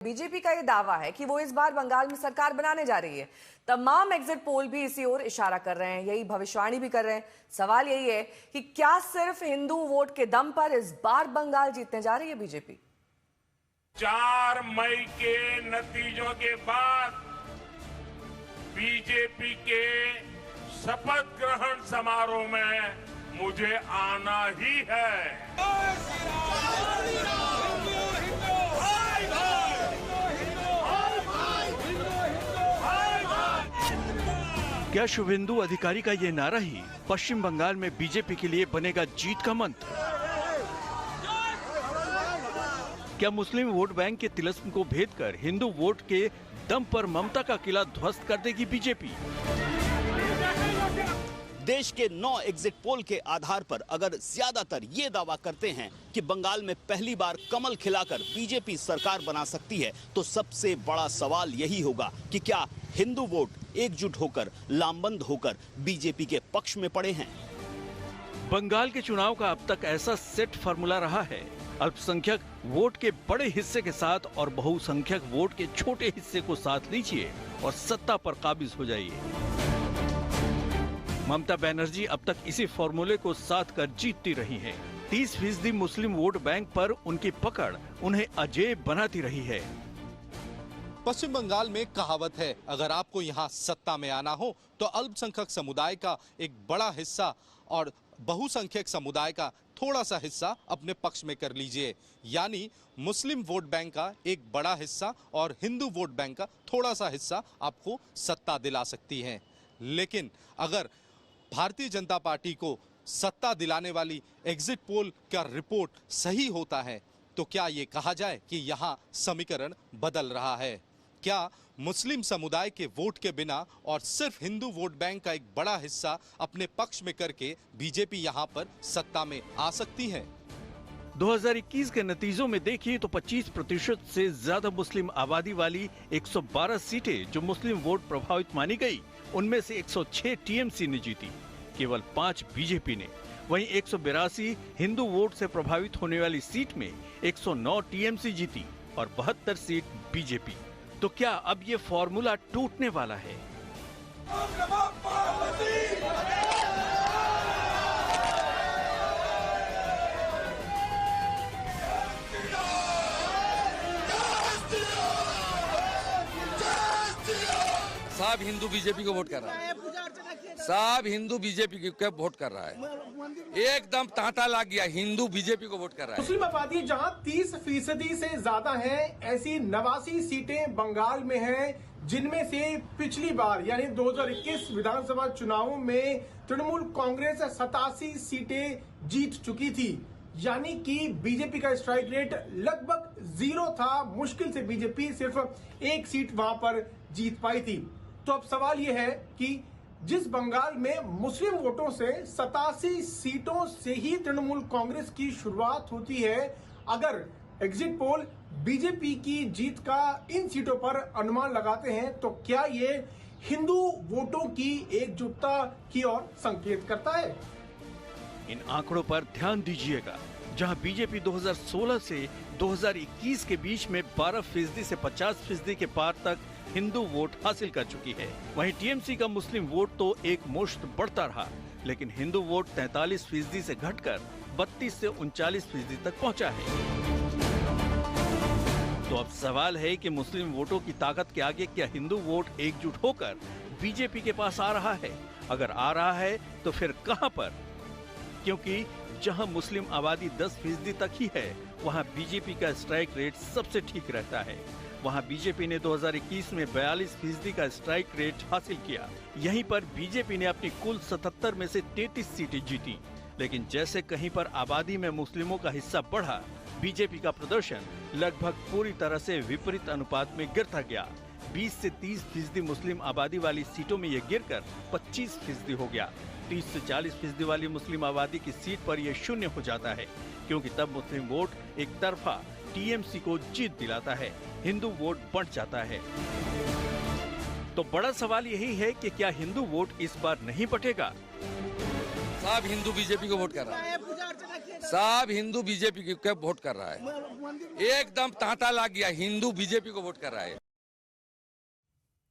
BJP का ये दावा है कि वो इस बार बंगाल में सरकार बनाने जा रही है। तमाम एग्जिट पोल भी इसी ओर इशारा कर रहे हैं, यही भविष्यवाणी भी कर रहे हैं। सवाल यही है कि क्या सिर्फ हिंदू वोट के दम पर इस बार बंगाल जीतने जा रही है बीजेपी? 4 मई के नतीजों के बाद बीजेपी के शपथ ग्रहण समारोह में मुझे आना ही है। क्या शुभेंदु अधिकारी का ये नारा ही पश्चिम बंगाल में बीजेपी के लिए बनेगा जीत का मंत्र? क्या मुस्लिम वोट बैंक के तिलिस्म को भेद कर हिंदू वोट के दम पर ममता का किला ध्वस्त कर देगी बीजेपी? देश के 9 एग्जिट पोल के आधार पर अगर ज्यादातर ये दावा करते हैं कि बंगाल में पहली बार कमल खिलाकर बीजेपी सरकार बना सकती है, तो सबसे बड़ा सवाल यही होगा कि क्या हिंदू वोट एकजुट होकर, लामबंद होकर बीजेपी के पक्ष में पड़े हैं। बंगाल के चुनाव का अब तक ऐसा सेट फार्मूला रहा है, अल्पसंख्यक वोट के बड़े हिस्से के साथ और बहुसंख्यक वोट के छोटे हिस्से को साथ लीजिए और सत्ता पर काबिज हो जाइए। ममता बनर्जी अब तक इसी फॉर्मूले को साथ कर जीतती रही हैं। 30% मुस्लिम वोट बैंक पर उनकी पकड़ उन्हें अजेय बनाती रही है। पश्चिम बंगाल में कहावत है, अगर आपको यहाँ सत्ता में आना हो तो अल्पसंख्यक समुदाय का एक बड़ा हिस्सा और बहुसंख्यक समुदाय का थोड़ा सा हिस्सा अपने पक्ष में कर लीजिए। यानी मुस्लिम वोट बैंक का एक बड़ा हिस्सा और हिंदू वोट बैंक का थोड़ा सा हिस्सा आपको सत्ता दिला सकती है। लेकिन अगर भारतीय जनता पार्टी को सत्ता दिलाने वाली एग्जिट पोल का रिपोर्ट सही होता है, तो क्या ये कहा जाए कि यहाँ समीकरण बदल रहा है? क्या मुस्लिम समुदाय के वोट के बिना और सिर्फ हिंदू वोट बैंक का एक बड़ा हिस्सा अपने पक्ष में करके बीजेपी यहाँ पर सत्ता में आ सकती है? 2021 के नतीजों में देखिए तो 25% से ज्यादा मुस्लिम आबादी वाली 112 सीटें जो मुस्लिम वोट प्रभावित मानी गई, उनमें से 106 टीएमसी ने जीती, केवल 5 बीजेपी ने। वहीं 182 हिंदू वोट से प्रभावित होने वाली सीट में 109 टीएमसी जीती और 72 सीट बीजेपी। तो क्या अब ये फॉर्मूला टूटने वाला है? सब हिंदू बीजेपी को वोट कर रहा है, सब हिंदू बीजेपी को वोट कर रहा है। एकदम तांता लग गया, हिंदू बीजेपी को वोट कर रहा है। मुस्लिम आबादी जहां 30% से ज्यादा है, ऐसी 89 सीटें बंगाल में हैं, जिनमें से पिछली बार यानी 2021 विधानसभा चुनावों में तृणमूल कांग्रेस 87 सीटें जीत चुकी थी। यानी कि बीजेपी का स्ट्राइक रेट लगभग 0 था। मुश्किल से बीजेपी सिर्फ एक सीट वहां पर जीत पाई थी। तो अब सवाल यह है कि जिस बंगाल में मुस्लिम वोटों से 87 सीटों से ही तृणमूल कांग्रेस की शुरुआत होती है, अगर एग्जिट पोल बीजेपी की जीत का इन सीटों पर अनुमान लगाते हैं, तो क्या ये हिंदू वोटों की एकजुटता की ओर संकेत करता है? इन आंकड़ों पर ध्यान दीजिएगा। जहां बीजेपी 2016 से 2021 के बीच में 12% से 50% के पार तक हिंदू वोट हासिल कर चुकी है, वहीं टीएमसी का मुस्लिम वोट तो एक मुश्त बढ़ता रहा, लेकिन हिंदू वोट 43% से घटकर 32 से 39% तक पहुंचा है। तो अब सवाल है कि मुस्लिम वोटों की ताकत के आगे क्या हिंदू वोट एकजुट होकर बीजेपी के पास आ रहा है? अगर आ रहा है तो फिर कहां पर? क्योंकि जहां मुस्लिम आबादी 10% तक ही है, वहां बीजेपी का स्ट्राइक रेट सबसे ठीक रहता है। वहां बीजेपी ने 2021 में 42% का स्ट्राइक रेट हासिल किया। यहीं पर बीजेपी ने अपनी कुल 77 में से 33 सीटें जीती। लेकिन जैसे कहीं पर आबादी में मुस्लिमों का हिस्सा बढ़ा, बीजेपी का प्रदर्शन लगभग पूरी तरह से विपरीत अनुपात में गिरता गया। 20 से 30% मुस्लिम आबादी वाली सीटों में ये गिरकर 25% हो गया। 30 से 40% वाली मुस्लिम आबादी की सीट पर यह 0 हो जाता है, क्योंकि तब मुस्लिम वोट एक तरफा टीएमसी को जीत दिलाता है, हिंदू वोट बढ़ जाता है। तो बड़ा सवाल यही है कि क्या हिंदू वोट इस बार नहीं बटेगा? सब हिंदू बीजेपी को वोट कर रहा है, सब हिंदू बीजेपी को वोट कर रहा है। एकदम तांता लग गया, हिंदू बीजेपी को वोट कर रहा है।